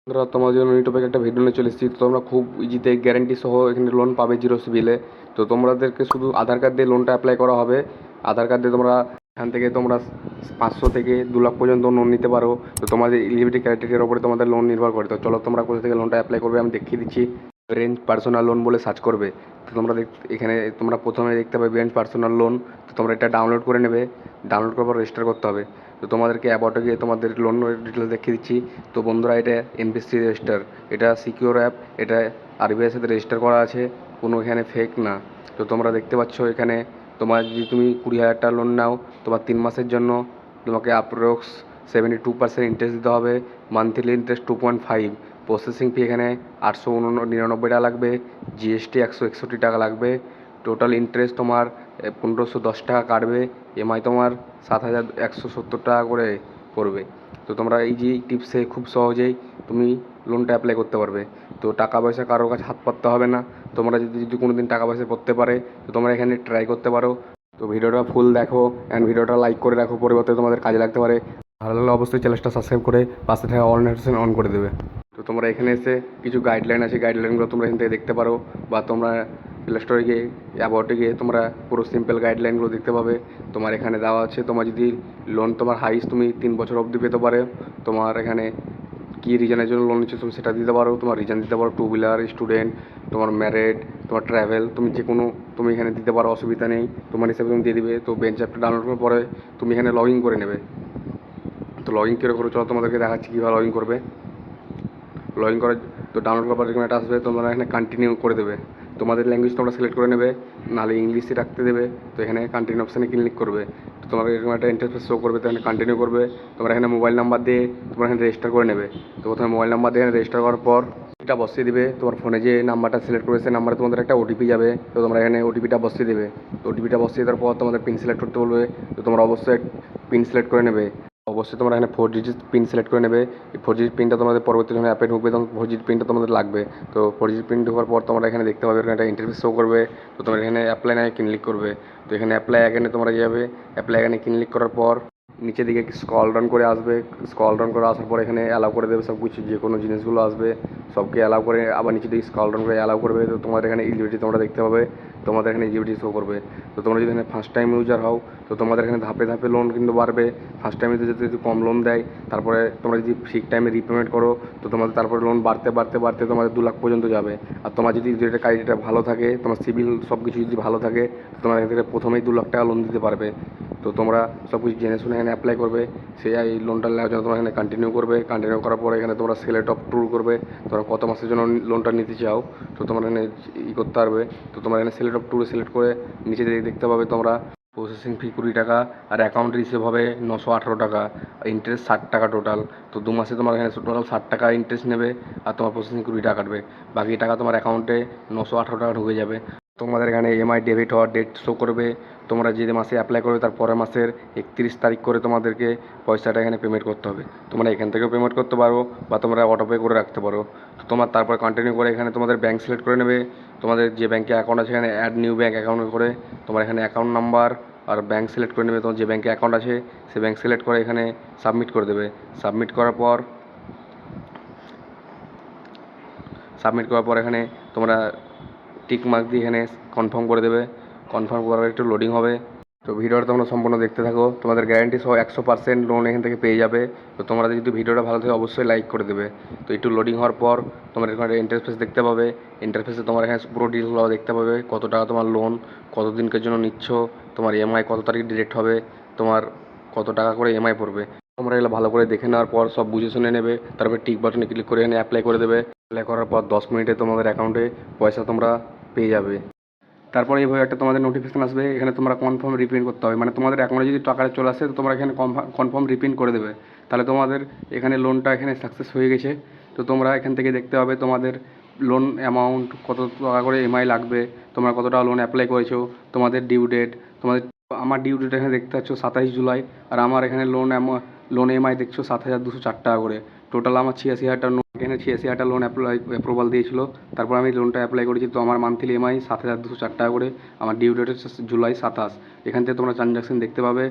বন্ধুরা, তোমার জন্য ইউটিউবে একটা ভিডিও নিয়ে চলে এসেছি। তো তোমরা খুব ইজিতে গ্যারেন্টি সহ এখানে লোন পাবে জিরো সিবিলে। তো তোমাদেরকে শুধু আধার কার্ড দিয়ে লোনটা অ্যাপ্লাই করা হবে। আধার কার্ড দিয়ে তোমরা এখান থেকে তোমরা 500 থেকে 2 লাখ পর্যন্ত লোন নিতে পারো। তো তোমাদের এলিজিবিলিটি ক্রাইটেরিয়ার উপরে তোমাদের লোন নির্ভর করে। তো চলো তোমরা কোথা থেকে লোনটা অ্যাপ্লাই করবে আমি দেখিয়ে দিচ্ছি। রেঞ্জ পার্সোনাল লোন বলে সার্চ করবে। তো তোমরা এখানে তোমরা প্রথমে দেখতে পাবে রেঞ্জ পার্সোনাল লোন। তো তোমরা এটা ডাউনলোড করে নেবে। ডাউনলোড করার পর রেজিস্টার করতে হবে। তো তোমাদেরকে অ্যাবাউটে গিয়ে তোমাদের লোন ডিটেলস দেখিয়ে দিচ্ছি। তো বন্ধুরা, এটা এনপিসি রেজিস্টার, এটা সিকিউর অ্যাপ, এটা আরবিআইয়ের সাথে রেজিস্টার করা আছে, কোনো এখানে ফেক না। তো তোমরা দেখতে পাচ্ছ এখানে তোমার যদি তুমি 20,000 টাকা লোন নাও, তোমার 3 মাসের জন্য তোমাকে অ্যাপ্রক্স 72% ইন্টারেস্ট দিতে হবে। Monthly interest 2.5। প্রসেসিং ফি এখানে 899 টাকা লাগবে। জিএসটি 161 টাকা লাগবে। টোটাল ইন্টারেস্ট তোমার 1510 টাকা কাটবে। এমআই তোমার 7,170 টাকা করে পড়বে। তো তোমরা এই যে টিপসে খুব সহজেই তুমি লোনটা অ্যাপ্লাই করতে পারবে। তো টাকা পয়সা কারোর কাছে হাত পাততে হবে না। তোমরা যদি কোনো দিন টাকা পয়সা পড়তে পারে, তো তোমরা এখানে ট্রাই করতে পারো। তো ভিডিওটা ফুল দেখো অ্যান্ড ভিডিওটা লাইক করে রাখো, পরিবর্তে তোমাদের কাজে লাগতে পারে। ভালো লাগলে অবশ্যই চ্যানেলটা সাবস্ক্রাইব করে পাশে থাকা অল নোটিফিকেশন অন করে দেবে। তো তোমরা এখানে এসে কিছু গাইডলাইন আছে, গাইডলাইনগুলো তোমরা এখান থেকে দেখতে পারো, বা তোমরা প্লে স্টোরে গিয়ে অ্যাবাউটে গিয়ে তোমরা পুরো সিম্পল গাইডলাইনগুলো দেখতে পাবে। তোমার এখানে দেওয়া আছে তোমার যদি লোন তোমার হাইস্ট তুমি 3 বছর অবধি পেতে পারে। তোমার এখানে কী রিজনের জন্য লোন নিচ্ছ তুমি সেটা দিতে পারো। তোমার রিজন দিতে পারো, 2 হুইলার, স্টুডেন্ট, তোমার ম্যারেড, তোমার ট্রাভেল, তুমি যে কোনো তুমি এখানে দিতে পারো, অসুবিধা নেই। তোমার হিসাবে তুমি দিয়ে দিবে। তো বেঞ্চ অ্যাপটা ডাউনলোড করার পরে তুমি এখানে লগ ইন করে নেবে। তো লগ ইন করে চলো তোমাদেরকে দেখাচ্ছি কীভাবে লগ ইন করবে। লগ ইন করে তো ডাউনলোড করার পর এরকম একটা আসবে, তোমরা এখানে কন্টিনিউ করে দেবে। তোমাদের ল্যাঙ্গুয়েজ তোমরা সিলেক্ট করে নেবে, নাহলে ইংলিশে রাখতে দেবে। তো এখানে কন্টিনিউ অপশানে ক্লিক করবে। তো তোমার এরকম একটা ইন্টারফেস শো করবে। তো এখানে কন্টিনিউ করবে। তোমরা এখানে মোবাইল নাম্বার দিয়ে তোমরা এখানে রেজিস্টার করে নেবে। তো প্রথমে মোবাইল নাম্বার দিয়ে রেজিস্টার করার পর এটা বসিয়ে দিবে। তোমার ফোনে যে নাম্বারটা সিলেক্ট করবে সেই নাম্বারে তোমাদের একটা ওটিপি যাবে। তো তোমরা এখানে ওটিপিটা বসিয়ে দেবে। তো ওটিপিটা বসিয়ে দেওয়ার পর তোমাদের পিন সিলেক্ট করতে বলবে। তো তোমরা অবশ্যই পিন সিলেক্ট করে নেবে। অবশ্যই তোমরা এখানে 4 ডিজিট পিন সিলেক্ট করে নেবে। এই 4 ডিজিট পিনটা তোমাদের পরবর্তী যখন অ্যাপে ঢুকবে তখন 4 ডিজিট পিনটা তোমাদের লাগবে। তো 4 ডিজিট পিন ঢোকার পর তোমরা এখানে দেখতে পাবে এখানে একটা ইন্টারফেস শো করবে। তো তোমরা এখানে অ্যাপ্লাই নাও ক্লিক করবে। তো এখানে অ্যাপ্লাই এখানে তোমরা যাবে। অ্যাপ্লাই এখানে ক্লিক করার পর নিচের দিকে স্ক্রল ডাউন করে আসবে। স্ক্রল ডাউন করে আসার পর এখানে অ্যালাউ করে দেবে সব কিছু, যে কোনো জিনিসগুলো আসবে সবকে অ্যালাউ করে আবার নিচের দিকে স্ক্রল ডাউন করে অ্যালাউ করবে। তো তোমাদের এখানে এলিজিবিলিটি তোমরা দেখতে পাবে, তোমাদের এখানে এলিজিবিলিটি শো করবে। তো তোমরা যদি এখানে ফার্স্ট টাইম ইউজার হও, তো তোমাদের এখানে ধাপে ধাপে লোন কিন্তু বাড়বে। ফার্স্ট টাইমে যদি কম লোন দেয়, তারপরে তোমরা যদি ঠিক টাইমে রিপেমেন্ট করো, তো তোমাদের তারপরে লোন বাড়তে বাড়তে বাড়তে তোমাদের 2 লাখ পর্যন্ত যাবে। আর তোমার যদি যেটা ক্রাইটেরিয়া ভালো থাকে, তোমার সিভিল সব কিছু যদি ভালো থাকে, তো তোমরা এখান থেকে প্রথমেই 2 লাখ টাকা লোন দিতে পারবে। তো তোমরা সব কিছু জেনে শুনে এখানে অ্যাপ্লাই করবে। সেই এই লোনটা নেওয়ার জন্য তোমরা এখানে কন্টিনিউ করবে। কন্টিনিউ করার পরে এখানে তোমরা সিলেক্ট অফ ট্যুর করবে। তোমরা কত মাসের জন্য লোনটা নিতে চাও, তো তোমরা এখানে করতে পারবে। তো তোমরা এখানে সিলেক্ট অফ ট্যুরে সিলেক্ট করে নিচে দেখতে পাবে তোমরা প্রসেসিং ফি 20 টাকা, আর অ্যাকাউন্ট রিসিভ হবে 918 টাকা, আর ইন্টারেস্ট 60 টাকা টোটাল। তো 2 মাসে তোমার এখানে টোটাল 60 টাকা ইন্টারেস্ট নেবে, আর তোমার প্রসেসিং 20 টাকা কাটবে। বাকি টাকা তোমার অ্যাকাউন্টে 918 টাকা ঢুকে যাবে। তোমাদের এখানে ইএমআই ডেবিট হওয়ার ডেট শো করবে। তোমরা যে মাসে অ্যাপ্লাই করবে তার পরের মাসের 31 তারিখ করে তোমাদেরকে পয়সাটা এখানে পেমেন্ট করতে হবে। তোমরা এখান থেকেও পেমেন্ট করতে পারো, বা তোমরা অটোপে করে রাখতে পারো। তো তোমার তারপর কন্টিনিউ করে এখানে তোমাদের ব্যাঙ্ক সিলেক্ট করে নেবে। তোমাদের যে ব্যাঙ্কে অ্যাকাউন্ট আছে এখানে অ্যাড নিউ ব্যাঙ্ক অ্যাকাউন্ট করে তোমার এখানে অ্যাকাউন্ট নাম্বার আর ব্যাঙ্ক সিলেক্ট করে নেবে। তোমার যে ব্যাঙ্কে অ্যাকাউন্ট আছে সে ব্যাঙ্ক সিলেক্ট করে এখানে সাবমিট করে দেবে। সাবমিট করার পর এখানে তোমরা টিক মার্ক দিয়ে এখানে কনফার্ম করে দেবে। কনফার্ম করার একটু লোডিং হবে। তো ভিডিওটা তোমরা সম্পূর্ণ দেখতে থাকো। তোমাদের গ্যারান্টি সহ 100% লোন এখান থেকে পেয়ে যাবে। তো তোমরা যদি ভিডিওটা ভালো থাকে অবশ্যই লাইক করে দেবে। তো একটু লোডিং হওয়ার পর তোমরা এখানে ইন্টারফেস দেখতে পাবে। ইন্টারফেসে তোমার এখানে পুরো ডিটেলসগুলো দেখতে পাবে, কত টাকা তোমার লোন, কত দিনকের জন্য নিচ্ছ, তোমার ইএমআই কত তারিখ ডিরেক্ট হবে, তোমার কত টাকা করে ইএমআই পড়বে। তোমরা এগুলো ভালো করে দেখে নেওয়ার পর সব বুঝে শুনে নেবে। তারপরে টিক বাটনে ক্লিক করে এখানে অ্যাপ্লাই করে দেবে। অ্যাপ্লাই করার পর 10 মিনিটে তোমাদের অ্যাকাউন্টে পয়সা তোমরা পেয়ে যাবে। তারপরে এইভাবে একটা তোমাদের নোটিফিকেশান আসবে। এখানে তোমরা কনফার্ম রিপ্রিন্ট করতে হবে, মানে তোমাদের অ্যাকাউন্টে যদি টাকাটা চলে আসে তো তোমরা এখানে কনফার্ম রিপ্রিন্ট করে দেবে। তাহলে তোমাদের এখানে লোনটা এখানে সাকসেস হয়ে গেছে। তো তোমরা এখান থেকে দেখতে পাবে তোমাদের লোন অ্যামাউন্ট কত টাকা করে ইএমআই লাগবে, তোমরা কত টাকা লোন অ্যাপ্লাই করেছো, তোমাদের ডিউ ডেট। তোমাদের আমার ডিউ ডেট এখানে দেখতে পাচ্ছ 27 জুলাই, আর আমার এখানে লোন ইএমআই দেখছো 7,204 টাকা করে। টোটাল আমার 86,000 টাকা এখানে 86,000 টাকা লোন অ্যাপ্রুভাল দিয়েছিল। তারপর আমি লোনটা অ্যাপ্লাই করেছি। তো আমার মান্থলি ইএমআই 7,204 টাকা করে, আমার ডিউ ডেট হচ্ছে জুলাই 27। এখান থেকে তোমরা ট্রানজাকশন দেখতে পাবে।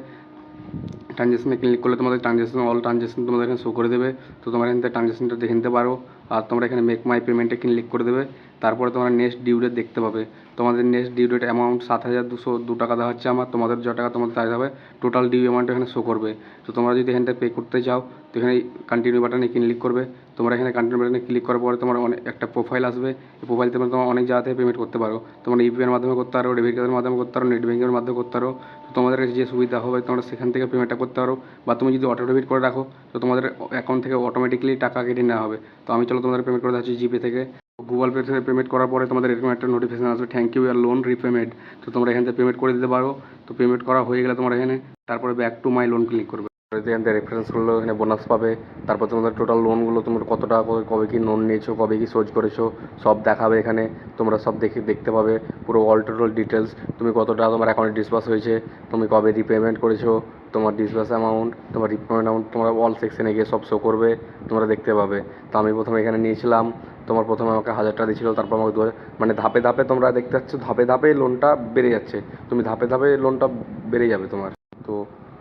ট্রানজ্যাকশনে ক্লিক করলে তোমাদের ট্রানজ্যাকশন অল ট্রানজ্যাকশন তোমাদের এখানে শো করে দেবে। তো তোমরা এখান থেকে ট্রানজ্যাকশনটা দেখে নিতে পারো। আর তোমরা এখানে মেক মাই পেমেন্টে ক্লিক করে দেবে। তারপরে তোমরা নেক্সট ডিউ ডেট দেখতে পাবে। তোমাদের নেক্সট ডিউ ডেট অ্যামাউন্ট 7,202 টাকা দেওয়া হচ্ছে আমার। তোমাদের যত টাকা তোমাদের চাইতে হবে টোটাল ডিউ অ্যামাউন্ট এখানে শো করবে। তো তোমরা যদি এখান থেকে পে করতে চাও তো এখানে কন্টিনিউ বাটনে ক্লিক করবে। তোমরা এখানে কন্টিনিউ বাটনে ক্লিক করার পরে তোমার অনেক একটা প্রোফাইল আসবে। এই প্রোফাইল তোমরা তোমার অনেক জায়গা থেকে পেমেন্ট করতে পারো। তোমরা ইউপিআইয়ের মাধ্যমে করতে পারো, ডেবিট কার্ডের মাধ্যমে করতে পারো, নেট ব্যাঙ্কিংয়ের মাধ্যমে করতে পারো। তো তোমাদের কাছে যে সুবিধা হবে তোমরা সেখান থেকে পেমেন্টটা করতে পারো। বা তুমি যদি অটো ডেবিট করে রাখো তো তোমাদের অ্যাকাউন্ট থেকে অটোমেটিক্যালি টাকা কেটে নেওয়া হবে। তো আমি চলো তোমাদের পেমেন্ট করে দিচ্ছি জিপে থেকে। গুগল পে থেকে পেমেন্ট করার পরে তোমাদের এরকম একটা নোটিফিকেশন আসবে, thank you your loan repayment. তো তোমরা এখান থেকে পেমেন্ট করে দিতে পারো। তো পেমেন্ট করা হয়ে গেলে তোমরা এখানে তারপরে back to my loan click করবে। এখান থেকে রেফারেন্স করলেও এখানে বোনাস পাবে। তারপর তোমাদের টোটাল লোনগুলো তোমরা কত টাকা করে কবে কি লোন নিয়েছো, কবে কি শোধ করেছো সব দেখাবে এখানে। তোমরা সব দেখতে পাবে পুরো অল টোটাল ডিটেলস। তুমি কত টাকা তোমার অ্যাকাউন্টে ডিসবার্স হয়েছে, তুমি কবে রিপেমেন্ট করেছো, তোমার ডিসবার্স অ্যামাউন্ট, তোমার রিপেমেন্ট অ্যামাউন্ট, তোমরা অল সেকশনে গিয়ে সব শো করবে, তোমরা দেখতে পাবে। তো আমি প্রথমে এখানে নিয়েছিলাম, তোমার প্রথমে আমাকে 1,000 টাকা দিয়েছিলো, তারপর আমাকে 2,000, মানে ধাপে ধাপে তোমরা দেখতে পাচ্ছ ধাপে ধাপে লোনটা বেড়ে যাচ্ছে। তুমি ধাপে ধাপে লোনটা বেড়ে যাবে তোমার। তো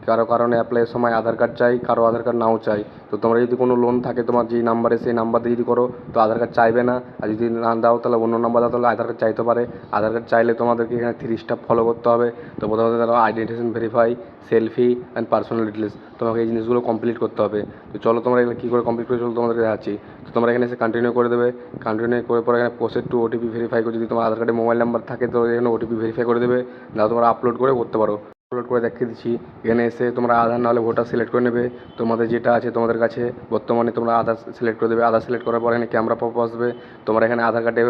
কারো কারণে অ্যাপ্লাইয়ের সময় আধার কার্ড চাই, কারো আধার কার্ড নাও চাই। তো তোমরা যদি কোনো লোন থাকে তোমার যেই নাম্বারে সেই নাম্বার দিয়ে যদি করো তো আধার কার্ড চাইবে না। আর যদি না দাও তাহলে অন্য নাম্বার দাও তাহলে আধার কার্ড চাইতে পারে। আধার কার্ড চাইলে তোমাদেরকে এখানে 3 স্টেপ ফলো করতে হবে। তো প্রথমত তাহলে identification verify, selfie and personal details, তোমাকে এই জিনিসগুলো কমপ্লিট করতে হবে। তো চলো তোমরা এগুলো কী করে কমপ্লিট করে চলো তোমাদেরকে দেখাচ্ছি। তো তোমরা এখানে এসে কন্টিনিউ করে দেবে। কন্টিনিউ করে পরে এখানে প্রসেস টু ওটিপি ভেরিফাই করে, যদি তোমার আধার কার্ডে মোবাইল নাম্বার থাকে তো এখানে ওটিপি ভেরিফাই করে দেবে, না তোমরা আপলোড করে করতে পারো। আপলোড করে দেখিয়ে দিচ্ছি। এখানে এসে তোমরা আধার নাহলে ভোটার সিলেক্ট করে নেবে। তোমাদের যেটা আছে তোমাদের কাছে বর্তমানে তোমরা আধার সিলেক্ট করে দেবে। আধার সিলেক্ট করার পর এখানে ক্যামেরা পপ আসবে। তোমরা এখানে আধার কার্ডে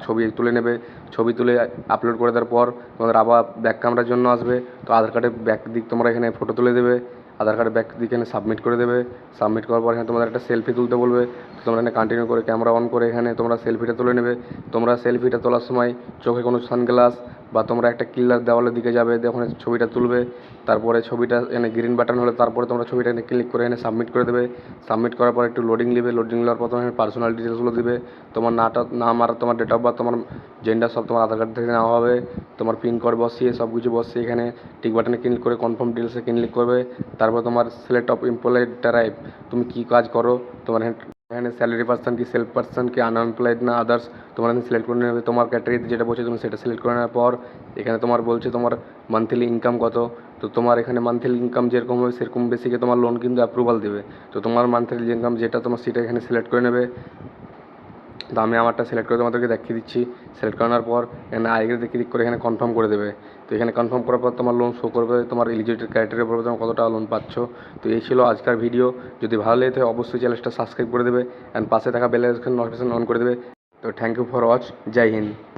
ছবি তুলে নেবে। ছবি তুলে আপলোড করে দেওয়ার পর তোমাদের আবার ব্যাক ক্যামেরার জন্য আসবে। তো আধার কার্ডের ব্যাক দিক তোমরা এখানে ফটো তুলে দেবে। আধার কার্ডের ব্যাক দিক এখানে সাবমিট করে দেবে। সাবমিট করার পর এখানে তোমাদের একটা সেলফি তুলতে বলবে। তো তোমরা এখানে কন্টিনিউ করে ক্যামেরা অন করে এখানে তোমরা সেলফিটা তুলে নেবে। তোমরা সেলফিটা তোলার সময় চোখে কোনো সানগ্লাস বা তোমরা একটা কিলার দেওয়ালের দিকে যাবে, যখন ছবিটা তুলবে তারপরে ছবিটা এখানে গ্রিন বাটন হলে তারপরে তোমরা ছবিটা এখানে ক্লিক করে এখানে সাবমিট করে দেবে। সাবমিট করার পর একটু লোডিং নেবে। লোডিং নেওয়ার পর তোমার পার্সোনাল ডিটেলসগুলো দিবে। তোমার নাম আর তোমার ডেট অফ বার্থ, তোমার জেন্ডার সব তোমার আধার কার্ড থেকে নেওয়া হবে। তোমার পিন কোড বসিয়ে সব কিছু বসিয়ে এখানে টিক বাটনে ক্লিক করে কনফার্ম ডিটেলসে ক্লিক করবে। তারপর তোমার সিলেক্ট অফ এমপ্লয়েড টাইপ, তুমি কী কাজ করো, তোমার এখানে স্যালারি পার্সন কি সেলফ পার্সন কি আনএমপ্লয়েড না আদার্স তোমার এখানে সিলেক্ট করে নেবে। তোমার ক্যাটাগরিতে যেটা বলছে তুমি সেটা সিলেক্ট করে নেওয়ার পর এখানে তোমার বলছে তোমার মান্থলি ইনকাম কত। তো তোমার এখানে মান্থলি ইনকাম যেরকম হবে সেরকম বেসিকে তোমার লোন কিন্তু অ্যাপ্রুভাল দেবে। তো তোমার মান্থলি ইনকাম যেটা তোমার সেটা এখানে সিলেক্ট করে নেবে। তো আমি আমারটা সিলেক্ট করে তোমাদেরকে দেখিয়ে দিচ্ছি। সিলেক্ট করানোর পর এখানে আইডিতে ক্লিক করে এখানে কনফার্ম করে দেবে। তো এখানে কনফার্ম করার পর তোমার লোন শো করবে, তোমার এলিজিবিলিটি ক্রাইটেরিয়া পড়বে, তোমার কত টাকা লোন পাচ্ছ। তো এই ছিল আজকের ভিডিও। যদি ভালো লেগে থাকে অবশ্যই চ্যানেলটা সাবস্ক্রাইব করে দেবে অ্যান্ড পাশে থাকা বেল আইকন নোটিফিকেশন অন করে দেবে। তো থ্যাংক ইউ ফর ওয়াচ। জয় হিন্দ।